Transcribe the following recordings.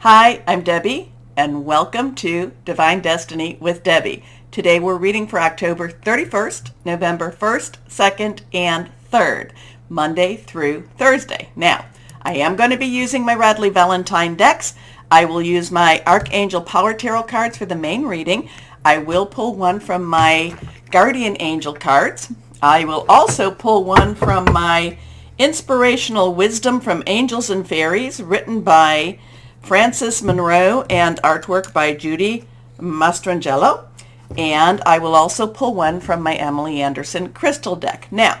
Hi, I'm Debbie, and welcome to Divine Destiny with Debbie. Today we're reading for October 31st, November 1st, 2nd, and 3rd, Monday through Thursday. Now, I am going to be using my Radley Valentine decks. I will use my Archangel Power Tarot cards for the main reading. I will pull one from my Guardian Angel cards. I will also pull one from my Inspirational Wisdom from Angels and Fairies, written by Frances Monroe and artwork by Judy Mastrangelo. And I will also pull one from my Emily Anderson crystal deck. Now,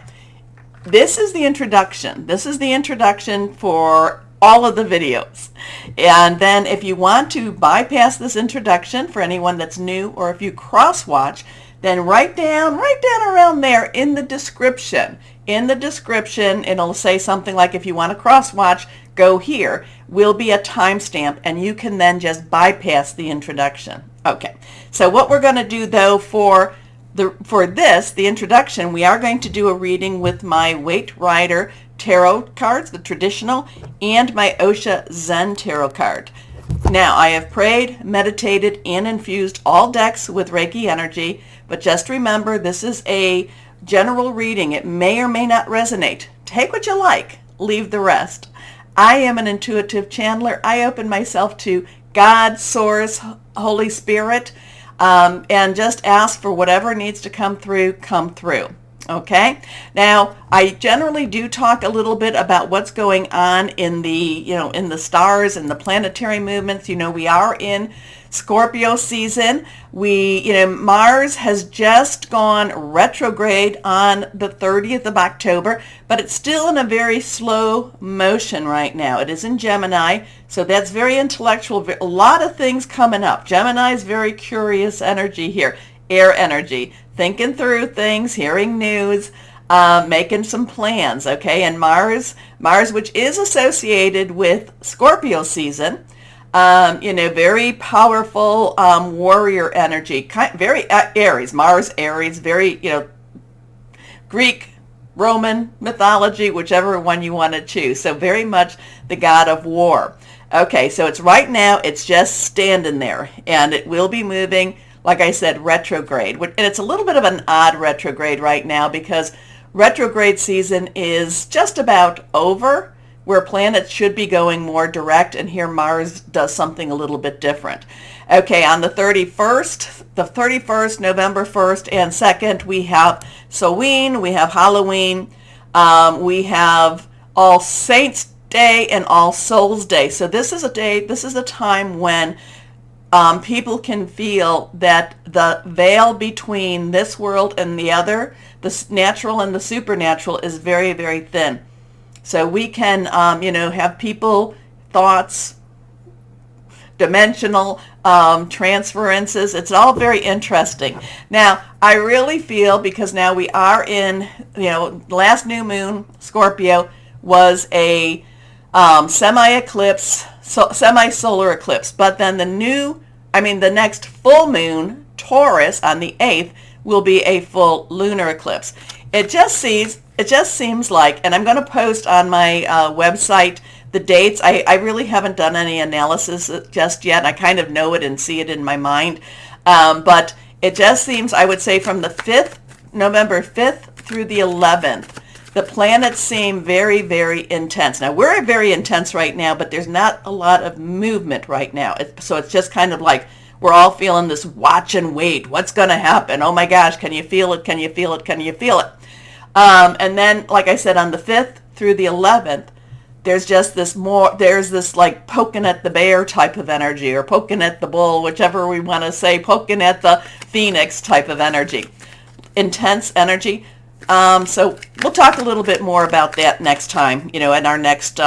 this is the introduction. This is the introduction for all of the videos. And then if you want to bypass this introduction for anyone that's new, or if you cross-watch, then write down around there in the description. In the description, it'll say something like, if you want to cross-watch, go here. Will be a timestamp, and you can then just bypass the introduction. Okay, so what we're going to do, though, for the introduction, we are going to do a reading with my Waite Rider tarot cards, the traditional, and my Osha Zen tarot card. Now, I have prayed, meditated, and infused all decks with Reiki energy, but just remember, this is a general reading. It may or may not resonate. Take what you like, leave the rest. I am an intuitive channeler. I open myself to God, Source, Holy Spirit, and just ask for whatever needs to come through, Okay? Now, I generally do talk a little bit about what's going on in the stars and the planetary movements. We are in Scorpio season. Mars has just gone retrograde on the 30th of October, but it's still in a very slow motion right now. It is in Gemini, so that's very intellectual. A lot of things coming up. Gemini is very curious energy here, air energy, thinking through things, hearing news, making some plans, okay? And Mars, which is associated with Scorpio season, very powerful warrior energy, very Aries, Mars, Aries, very, Greek, Roman mythology, whichever one you want to choose. So very much the god of war. Okay, so it's right now, it's just standing there, and it will be moving, like I said, retrograde. And it's a little bit of an odd retrograde right now because retrograde season is just about over, where planets should be going more direct, and here Mars does something a little bit different. Okay, on the 31st, November 1st and 2nd, we have Samhain, we have Halloween, we have All Saints Day and All Souls Day. So this is a time when people can feel that the veil between this world and the other, the natural and the supernatural, is very, very thin. So we can, have people, thoughts, dimensional transferences. It's all very interesting. Now, I really feel, because now we are in, last new moon, Scorpio, was a semi-eclipse, semi-solar eclipse. But then the next full moon, Taurus, on the 8th, will be a full lunar eclipse. It just seems like, and I'm going to post on my website the dates. I really haven't done any analysis just yet. I kind of know it and see it in my mind. But it just seems, I would say, from the November 5th through the 11th, the planets seem very, very intense. Now, we're very intense right now, but there's not a lot of movement right now. So it's just kind of like we're all feeling this watch and wait. What's going to happen? Oh my gosh, can you feel it? Can you feel it? Can you feel it? And then, like I said, on the 5th through the 11th, there's this like poking at the bear type of energy, or poking at the bull, whichever we want to say, poking at the phoenix type of energy. Intense energy. So we'll talk a little bit more about that next time, in our next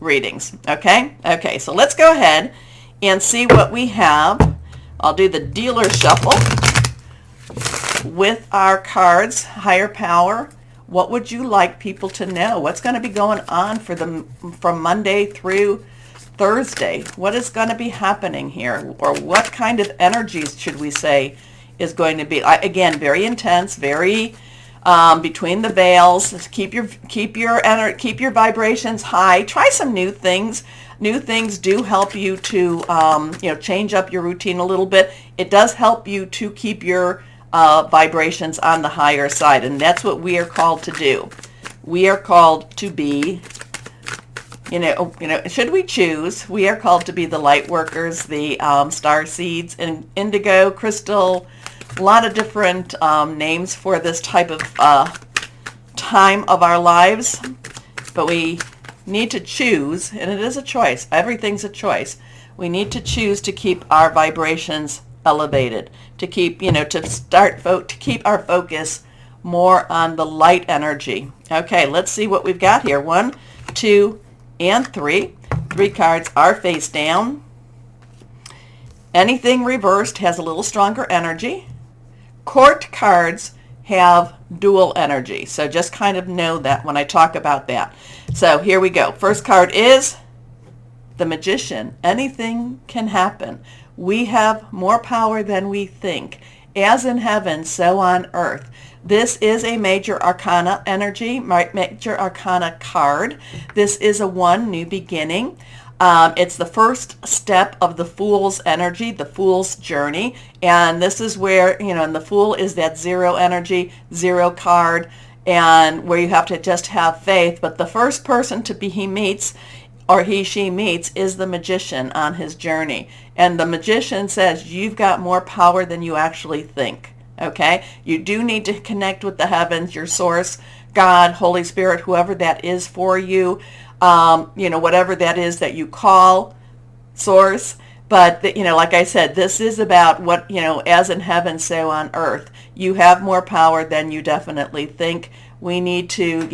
readings. Okay? Okay, so let's go ahead and see what we have. I'll do the dealer shuffle with our cards. Higher power. What would you like people to know? What's going to be going on from Monday through Thursday? What is going to be happening here? Or what kind of energies, should we say, is going to be? Again, very intense, very between the veils. Keep your vibrations high. Try some new things. New things do help you to change up your routine a little bit. It does help you to keep your vibrations on the higher side, and that's what we are called to do. We are called to be, should we choose, we are called to be the light workers, the star seeds, and indigo, crystal, a lot of different names for this type of time of our lives. But we need to choose, and it is a choice. Everything's a choice. We need to choose to keep our vibrations elevated, to keep, to keep our focus more on the light energy. Okay, let's see what we've got here. 1, 2, and 3. 3 cards are face down. Anything reversed has a little stronger energy. Court cards have dual energy, so just kind of know that when I talk about that. So here we go. First card is the Magician. Anything can happen. We have more power than we think. As in heaven, so on earth. This is a major arcana energy, major arcana card. This is a 1, new beginning. It's the first step of the Fool's energy, the Fool's journey. And this is where, and the Fool is that 0 energy, 0 card, and where you have to just have faith. But the first person he meets, or she meets, is the Magician on his journey. And the Magician says, you've got more power than you actually think. Okay? You do need to connect with the heavens, your source, God, Holy Spirit, whoever that is for you. Whatever that is that you call source. But, like I said, this is about what, as in heaven, so on earth. You have more power than you definitely think. We need to,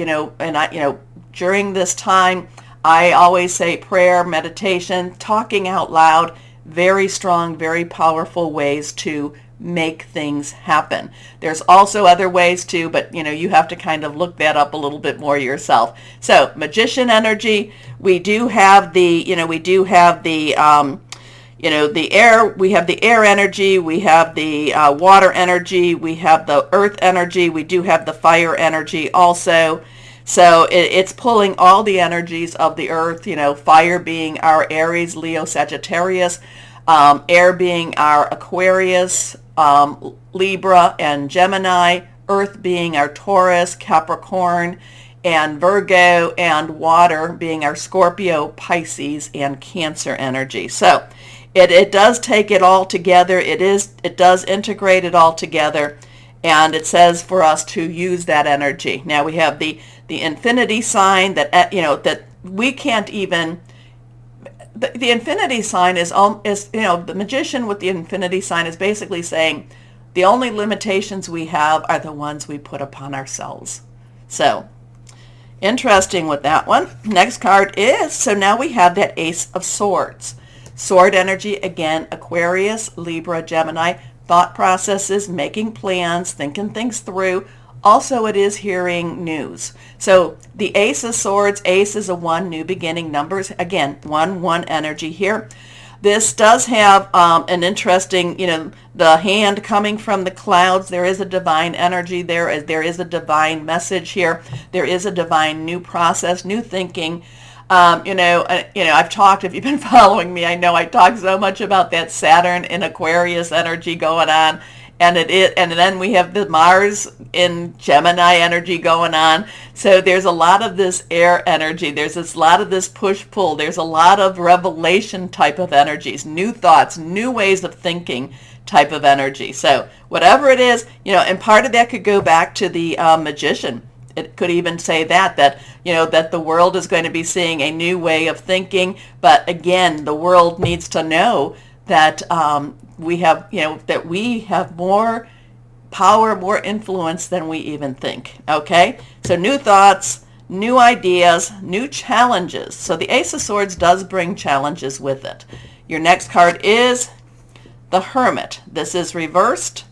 during this time, I always say prayer, meditation, talking out loud, very strong, very powerful ways to make things happen. There's also other ways too, but you have to kind of look that up a little bit more yourself. So Magician energy, we do have the the air, we have the air energy, we have the water energy, we have the earth energy, we do have the fire energy also. So it's pulling all the energies of the earth, fire being our Aries, Leo, Sagittarius, air being our Aquarius, Libra, and Gemini, earth being our Taurus, Capricorn, and Virgo, and water being our Scorpio, Pisces, and Cancer energy. So it does take it all together. It does integrate it all together, and it says for us to use that energy. Now we have the infinity sign that that we can't even. The infinity sign is the Magician with the infinity sign is basically saying the only limitations we have are the ones we put upon ourselves. So interesting with that one. Next card is, so now we have that Ace of Swords. Sword energy, again, Aquarius, Libra, Gemini, thought processes, making plans, thinking things through. Also, it is hearing news. So the Ace of Swords, Ace is a 1, new beginning, numbers, again, 1 energy here. This does have an interesting, the hand coming from the clouds. There is a divine energy there. There is a divine message here. There is a divine new process, new thinking. I've talked, if you've been following me, I know I talk so much about that Saturn in Aquarius energy going on. And then we have the Mars in Gemini energy going on. So there's a lot of this air energy. There's a lot of this push-pull. There's a lot of revelation type of energies, new thoughts, new ways of thinking type of energy. So whatever it is, and part of that could go back to the Magician. It could even say that the world is going to be seeing a new way of thinking. But again, the world needs to know that we have more power, more influence than we even think. Okay, so new thoughts, new ideas, new challenges. So the Ace of Swords does bring challenges with it. Your next card is the Hermit. This is reversed.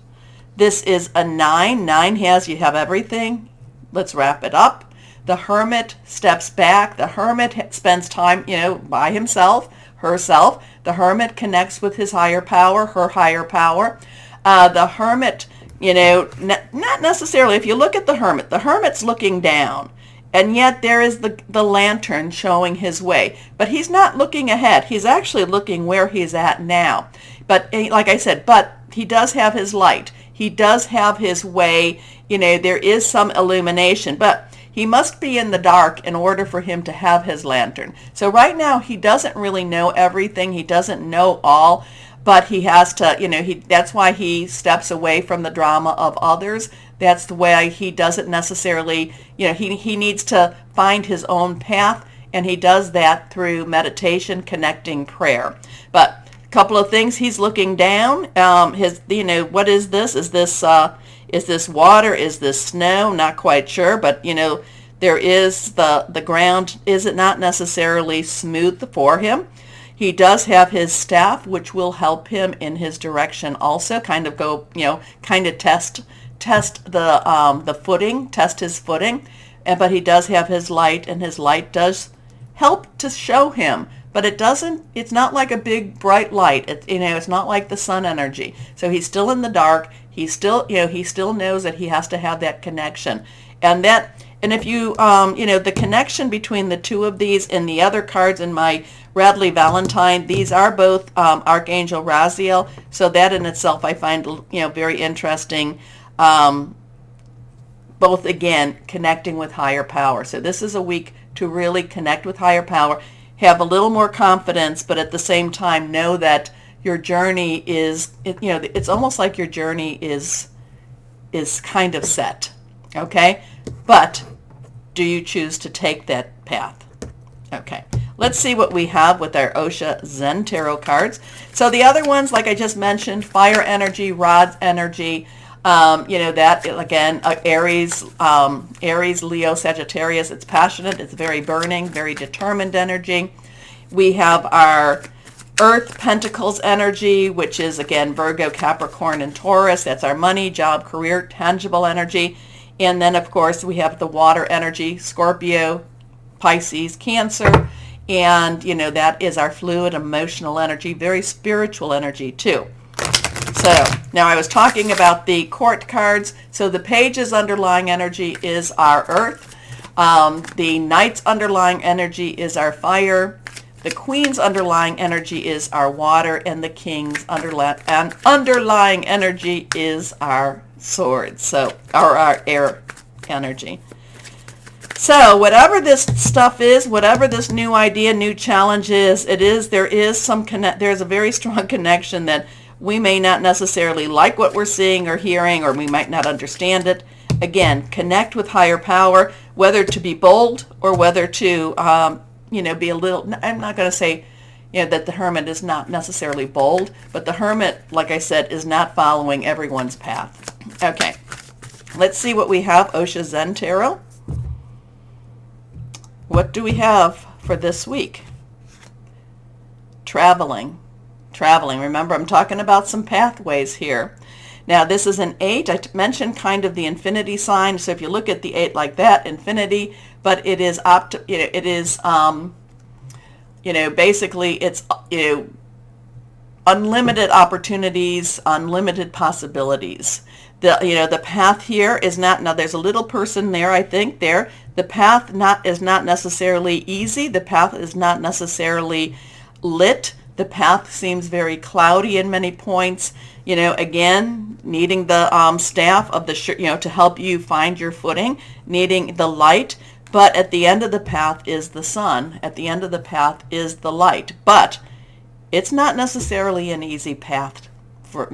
This is a 9. 9 has, you have everything. Let's wrap it up. The Hermit steps back. The Hermit spends time, by himself, herself. The Hermit connects with his higher power, her higher power. The Hermit not necessarily. If you look at the hermit's looking down, and yet there is the lantern showing his way. But he's not looking ahead. He's actually looking where he's at now. But like I said, but he does have his light. He does have his way. There is some illumination, but he must be in the dark in order for him to have his lantern. So right now he doesn't really know everything. He doesn't know all, but he has to, that's why he steps away from the drama of others. That's the way he doesn't necessarily, he needs to find his own path, and he does that through meditation, connecting, prayer. But a couple of things, he's looking down. What is this? Is this water? Is this snow? Not quite sure, but there is the ground is it not necessarily smooth for him. He does have his staff, which will help him in his direction also, kind of test the footing, test his footing. But he does have his light, and his light does help to show him. But it's not like a big bright light. It's not like the sun energy. So he's still in the dark. He still knows that he has to have that connection. And if you, the connection between the two of these and the other cards in my Radley Valentine, these are both Archangel Raziel. So that in itself I find, very interesting. Both, again, connecting with higher power. So this is a week to really connect with higher power, have a little more confidence, but at the same time know that your journey is, it's almost like your journey is kind of set, okay? But do you choose to take that path? Okay, let's see what we have with our Osha Zen Tarot cards. So the other ones, like I just mentioned, fire energy, rod energy, that again, Aries, Leo, Sagittarius, it's passionate, it's very burning, very determined energy. We have our Earth Pentacles energy, which is again Virgo, Capricorn, and Taurus. That's our money, job, career, tangible energy. And then of course we have the water energy, Scorpio, Pisces, Cancer, and that is our fluid, emotional energy, very spiritual energy too. So now I was talking about the court cards. So the page's underlying energy is our earth. The knight's underlying energy is our fire. The queen's underlying energy is our water. And the king's underlying energy is our sword. So, or our air energy. So whatever this stuff is, whatever this new idea, new challenge is, there's a very strong connection that we may not necessarily like what we're seeing or hearing, or we might not understand it. Again, connect with higher power, whether to be bold or whether to, be a little, I'm not going to say, that the hermit is not necessarily bold, but the hermit, like I said, is not following everyone's path. Okay, let's see what we have, Osha Zen Tarot. What do we have for this week? Traveling. Remember, I'm talking about some pathways here. Now, this is an 8. I mentioned kind of the infinity sign. So if you look at the 8 like that, infinity, but it is basically it's unlimited opportunities, unlimited possibilities. The path here is not, now there's a little person there, I think there. The path is not necessarily easy. The path is not necessarily lit. The path seems very cloudy in many points. Again, needing the staff of the, to help you find your footing, needing the light. But at the end of the path is the sun. At the end of the path is the light. But it's not necessarily an easy path for,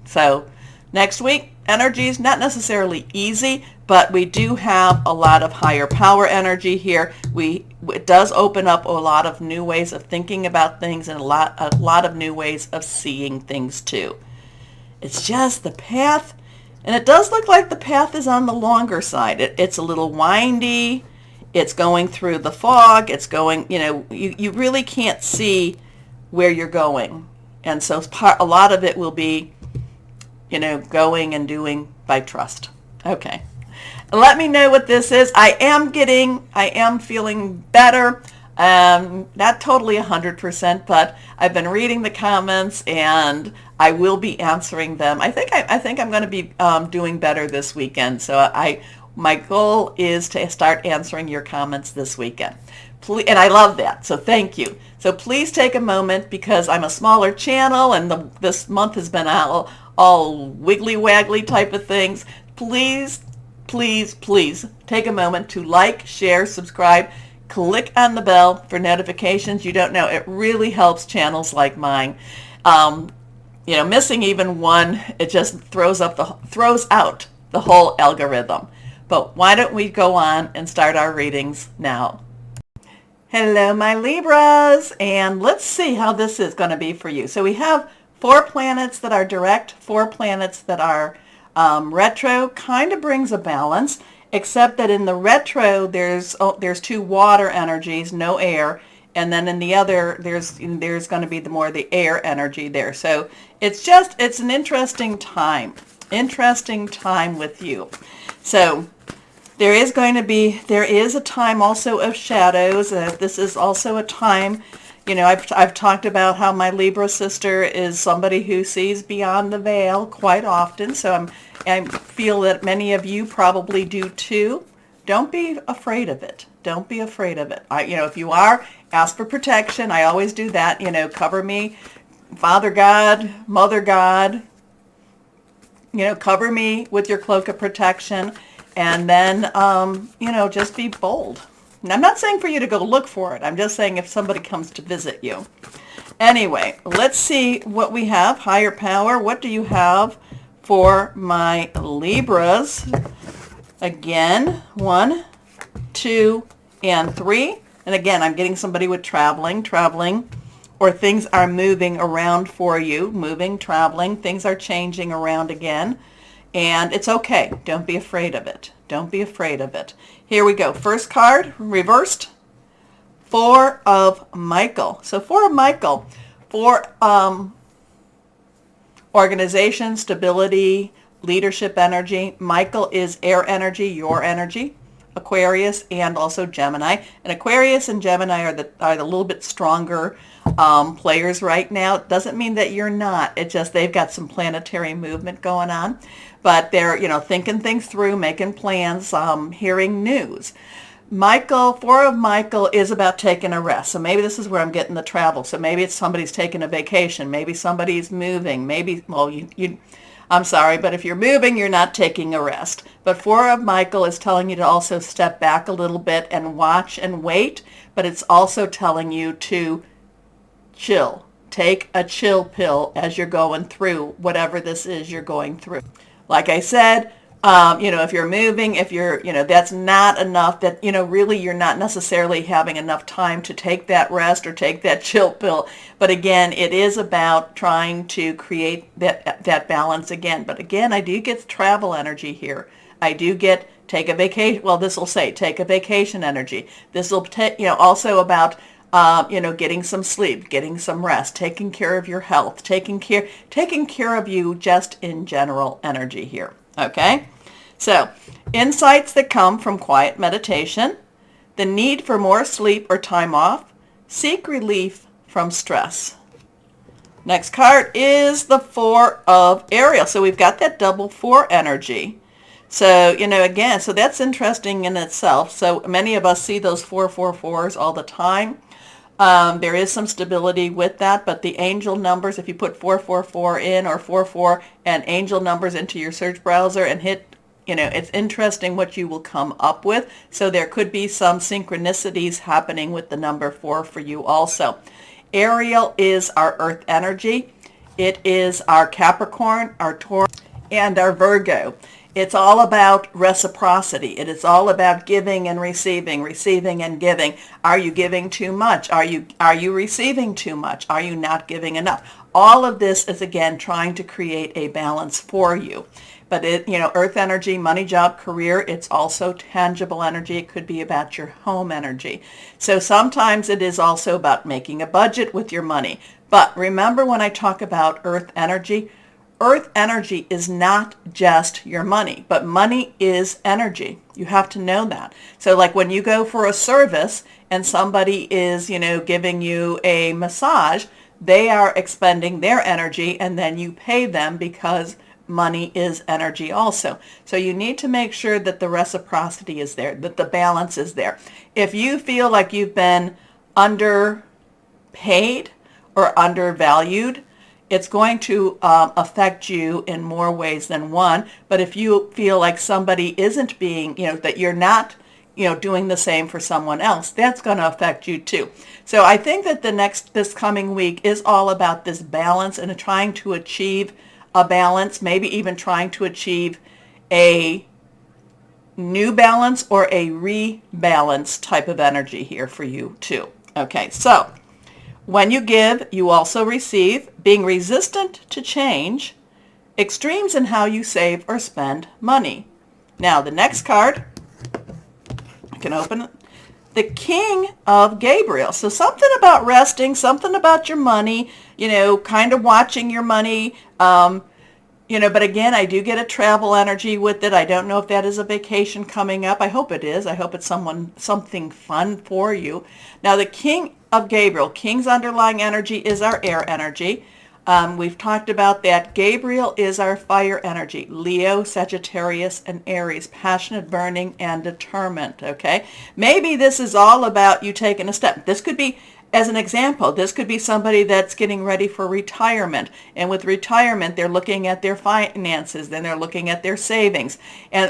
So next week, energy is not necessarily easy, but we do have a lot of higher power energy here. It does open up a lot of new ways of thinking about things, and a lot of new ways of seeing things too. It's just the path, and it does look like the path is on the longer side. It's a little windy. It's going through the fog. It's going, you really can't see where you're going. And so a lot of it will be, going and doing by trust. Okay. Let me know what this is. I am feeling better. Not totally 100%, but I've been reading the comments and I will be answering them. I think I'm going to be doing better this weekend. So my goal is to start answering your comments this weekend. Please, and I love that. So thank you. So please take a moment, because I'm a smaller channel and this month has been all wiggly waggly type of things. Please, please, please take a moment to like, share, subscribe. Click on the bell for notifications. You don't know, it really helps channels like mine. Missing even one, it just throws out the whole algorithm. But why don't we go on and start our readings now? Hello, my Libras, and let's see how this is going to be for you. So we have 4 planets that are direct, 4 planets that are retro. Kind of brings a balance, except that in the retro there's 2 water energies, no air, and then in the other there's going to be the air energy there. So it's an interesting time with you. So there is a time also of shadows. This is also a time, I've talked about how my Libra sister is somebody who sees beyond the veil quite often. So I feel that many of you probably do too. Don't be afraid of it. Don't be afraid of it. If you are, ask for protection. I always do that. Cover me, Father God, Mother God. Cover me with your cloak of protection. And then, just be bold. And I'm not saying for you to go look for it. I'm just saying if somebody comes to visit you. Anyway, let's see what we have. Higher power, what do you have for my Libras? Again, 1, 2, and 3. And again, I'm getting somebody with traveling, or things are moving around for you. Moving, traveling, things are changing around again. And it's okay. Don't be afraid of it. Don't be afraid of it. Here we go. First card, reversed. 4 of Michael. So 4 of Michael. 4 organization, stability, leadership energy. Michael is air energy, your energy. Aquarius and also Gemini. And Aquarius and Gemini are the little bit stronger players right now. It doesn't mean that you're not. It's just they've got some planetary movement going on. But they're, thinking things through, making plans, hearing news. 4 of Michael is about taking a rest. So maybe this is where I'm getting the travel. So maybe it's somebody's taking a vacation. Maybe somebody's moving. Maybe, I'm sorry, but if you're moving, you're not taking a rest. But 4 of Michael is telling you to also step back a little bit and watch and wait. But it's also telling you to chill. Take a chill pill as you're going through whatever this is you're going through. Like I said, if you're moving, if you're, that's not enough, that, really you're not necessarily having enough time to take that rest or take that chill pill. But again, it is about trying to create that balance again. But again, I do get travel energy here. I do get take a vacation. Well, this will say take a vacation energy. This will also about getting some sleep, getting some rest, taking care of your health, taking care of you just in general energy here. Okay? So, insights that come from quiet meditation, the need for more sleep or time off, seek relief from stress. Next card is the 4 of Ariel. So we've got that double 4 energy. So, again, so that's interesting in itself. So many of us see those 444s all the time. There is some stability with that, but the angel numbers, if you put 444 in or 44 and angel numbers into your search browser and hit, it's interesting what you will come up with. So there could be some synchronicities happening with the number 4 for you also. Ariel is our earth energy. It is our Capricorn, our Taurus, and our Virgo. It's all about reciprocity. It is all about giving and receiving and giving. Are you giving too much? Are you receiving too much? Are you not giving enough? All of this is, again, trying to create a balance for you. But earth energy, money, job, career, it's also tangible energy. It could be about your home energy. So sometimes it is also about making a budget with your money. But remember when I talk about earth energy is not just your money, but money is energy. You have to know that. So like when you go for a service and somebody is, giving you a massage, they are expending their energy and then you pay them because money is energy also. So you need to make sure that the reciprocity is there, that the balance is there. If you feel like you've been underpaid or undervalued, it's going to affect you in more ways than one. But if you feel like somebody isn't being, that you're not, doing the same for someone else, that's going to affect you too. So I think that this coming week is all about this balance and trying to achieve a balance, maybe even trying to achieve a new balance or a rebalance type of energy here for you too. Okay, so when you give, you also receive. Being resistant to change, extremes in how you save or spend money. Now, the next card, I can open it. The King of Gabriel. So something about resting, something about your money, kind of watching your money. But again, I do get a travel energy with it. I don't know if that is a vacation coming up. I hope it is. I hope it's something fun for you. Now, the King of Gabriel, King's underlying energy is our air energy. We've talked about that. Gabriel is our fire energy. Leo, Sagittarius, and Aries, passionate, burning, and determined, okay? Maybe this is all about you taking a step. This could be, as an example, this could be somebody that's getting ready for retirement. And with retirement, they're looking at their finances, then they're looking at their savings.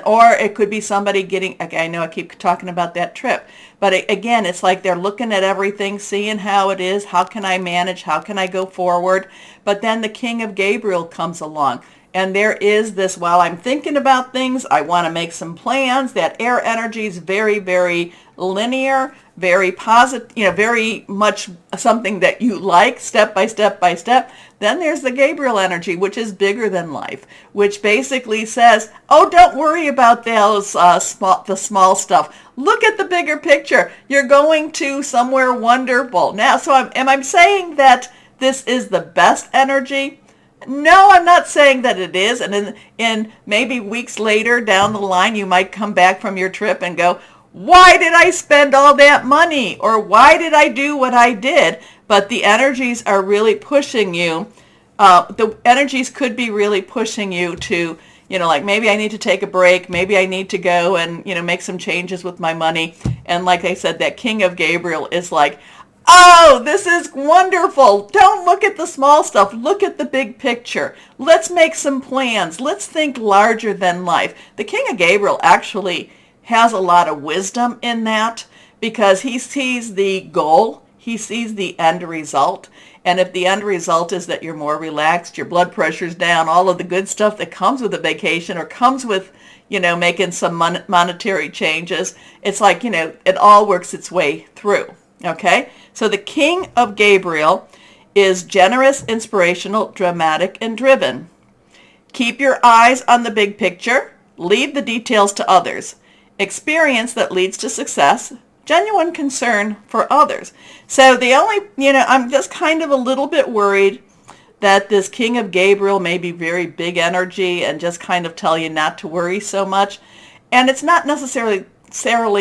Or it could be somebody getting, I know I keep talking about that trip, but again, it's like they're looking at everything, seeing how it is, how can I manage, how can I go forward? But then the King of Gabriel comes along. And there is this, while I'm thinking about things, I want to make some plans. That air energy is very, very linear, very positive, very much something that you like, step by step by step. Then there's the Gabriel energy, which is bigger than life, which basically says, oh, don't worry about those the small stuff. Look at the bigger picture. You're going to somewhere wonderful. Now, so am I saying that this is the best energy? No, I'm not saying that it is. And in maybe weeks later down the line, you might come back from your trip and go, why did I spend all that money? Or why did I do what I did? But the energies are really pushing you. The energies could be really pushing you to, like maybe I need to take a break. Maybe I need to go and, make some changes with my money. And like I said, that King of Gabriel is like, oh, this is wonderful. Don't look at the small stuff. Look at the big picture. Let's make some plans. Let's think larger than life. The King of Gabriel actually has a lot of wisdom in that because he sees the goal. He sees the end result. And if the end result is that you're more relaxed, your blood pressure's down, all of the good stuff that comes with a vacation or comes with, making some monetary changes, it's like, it all works its way through. Okay, so the King of Gabriel is generous, inspirational, dramatic, and driven. Keep your eyes on the big picture. Leave the details to others. Experience that leads to success. Genuine concern for others. So the only, I'm just kind of a little bit worried that this King of Gabriel may be very big energy and just kind of tell you not to worry so much. And it's not necessarily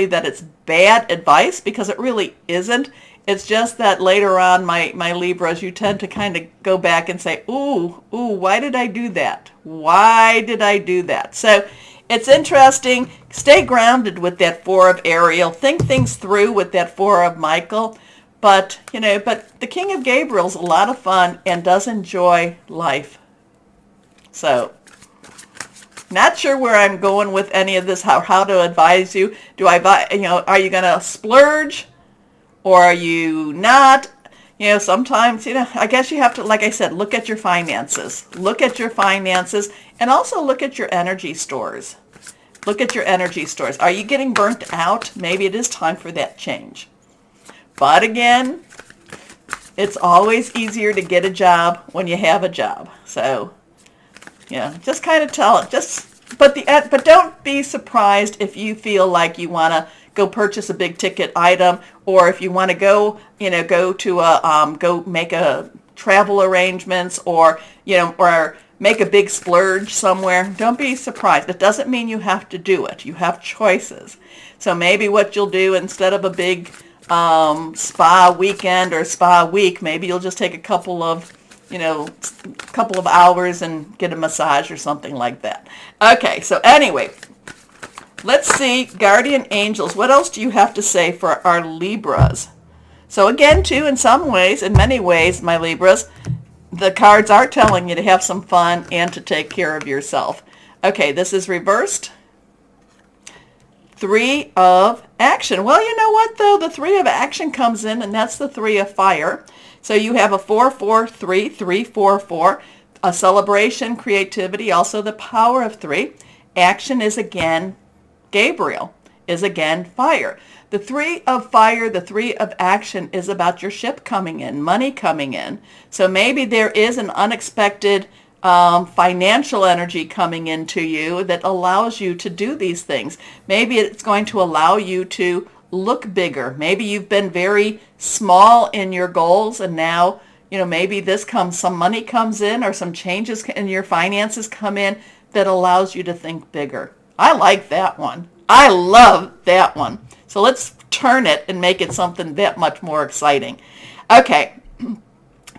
that it's bad advice, because it really isn't. It's just that later on, my Libras, you tend to kind of go back and say, ooh, why did I do that? Why did I do that? So it's interesting. Stay grounded with that Four of Ariel. Think things through with that Four of Michael. But, but the King of Gabriel's a lot of fun and does enjoy life. So not sure where I'm going with any of this, how to advise you. Are you going to splurge or are you not? Sometimes, I guess you have to, like I said, look at your finances. Look at your finances and also look at your energy stores. Look at your energy stores. Are you getting burnt out? Maybe it is time for that change. But again, it's always easier to get a job when you have a job. So just kind of tell it. But don't be surprised if you feel like you want to go purchase a big ticket item, or if you want to go make a travel arrangements or, or make a big splurge somewhere, don't be surprised. It doesn't mean you have to do it. You have choices. So maybe what you'll do instead of a big spa weekend or spa week, maybe you'll just take a couple of hours and get a massage or something like that. Okay, so anyway, let's see, guardian angels. What else do you have to say for our Libras? So again, too, in many ways, my Libras, the cards are telling you to have some fun and to take care of yourself. Okay, this is reversed. 3 of action. Well, you know what, though? The 3 of action comes in, and that's the 3 of fire. So you have a 4-4-3, 3-4-4, a celebration, creativity, also the power of 3. Action is again Gabriel, is again fire. The 3 of fire, the 3 of action is about your ship coming in, money coming in. So maybe there is an unexpected financial energy coming into you that allows you to do these things. Maybe it's going to allow you to look bigger. Maybe you've been very small in your goals, and now, maybe some money comes in or some changes in your finances come in that allows you to think bigger. I like that one. I love that one. So let's turn it and make it something that much more exciting. Okay,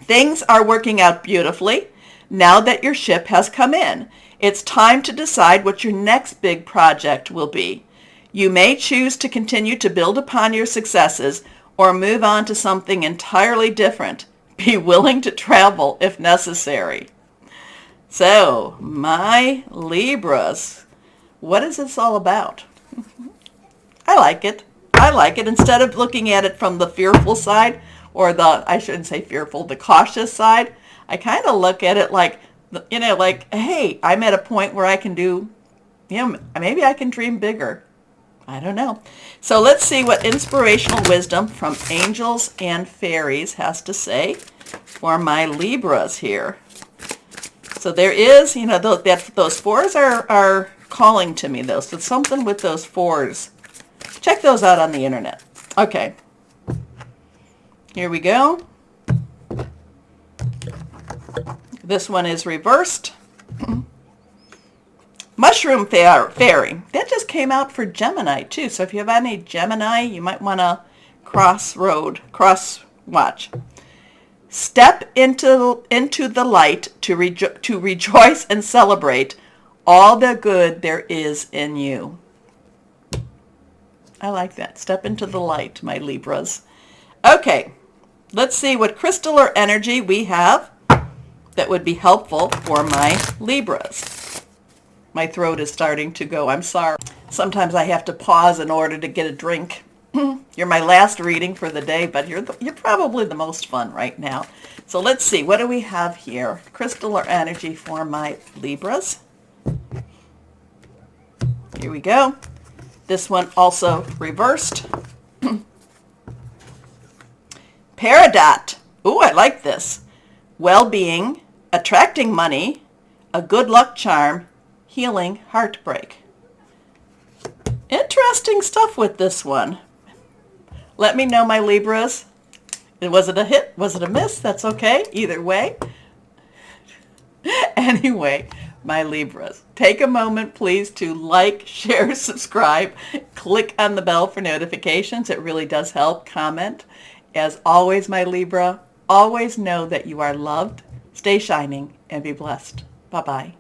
things are working out beautifully now that your ship has come in. It's time to decide what your next big project will be. You may choose to continue to build upon your successes or move on to something entirely different. Be willing to travel if necessary. So, my Libras, what is this all about? I like it. I like it. Instead of looking at it from the fearful side, or I shouldn't say fearful, the cautious side, I kind of look at it like, hey, I'm at a point where I can do, maybe I can dream bigger. I don't know. So let's see what inspirational wisdom from angels and fairies has to say for my Libras here. So there is, those 4s are calling to me, though. So something with those 4s. Check those out on the internet. Okay. Here we go. This one is reversed. Mushroom Fairy. That just came out for Gemini, too. So if you have any Gemini, you might want to cross-watch. Step into the light to rejoice and celebrate all the good there is in you. I like that. Step into the light, my Libras. Okay, let's see what crystal or energy we have that would be helpful for my Libras. My throat is starting to go. I'm sorry. Sometimes I have to pause in order to get a drink. You're my last reading for the day, but you're probably the most fun right now. So let's see. What do we have here? Crystal or energy for my Libras. Here we go. This one also reversed. Peridot. Ooh, I like this. Well-being, attracting money, a good luck charm, healing heartbreak. Interesting stuff with this one. Let me know, my Libras. Was it a hit? Was it a miss? That's okay. Either way. Anyway, my Libras, take a moment, please, to like, share, subscribe, click on the bell for notifications. It really does help. Comment. As always, my Libra, always know that you are loved. Stay shining and be blessed. Bye-bye.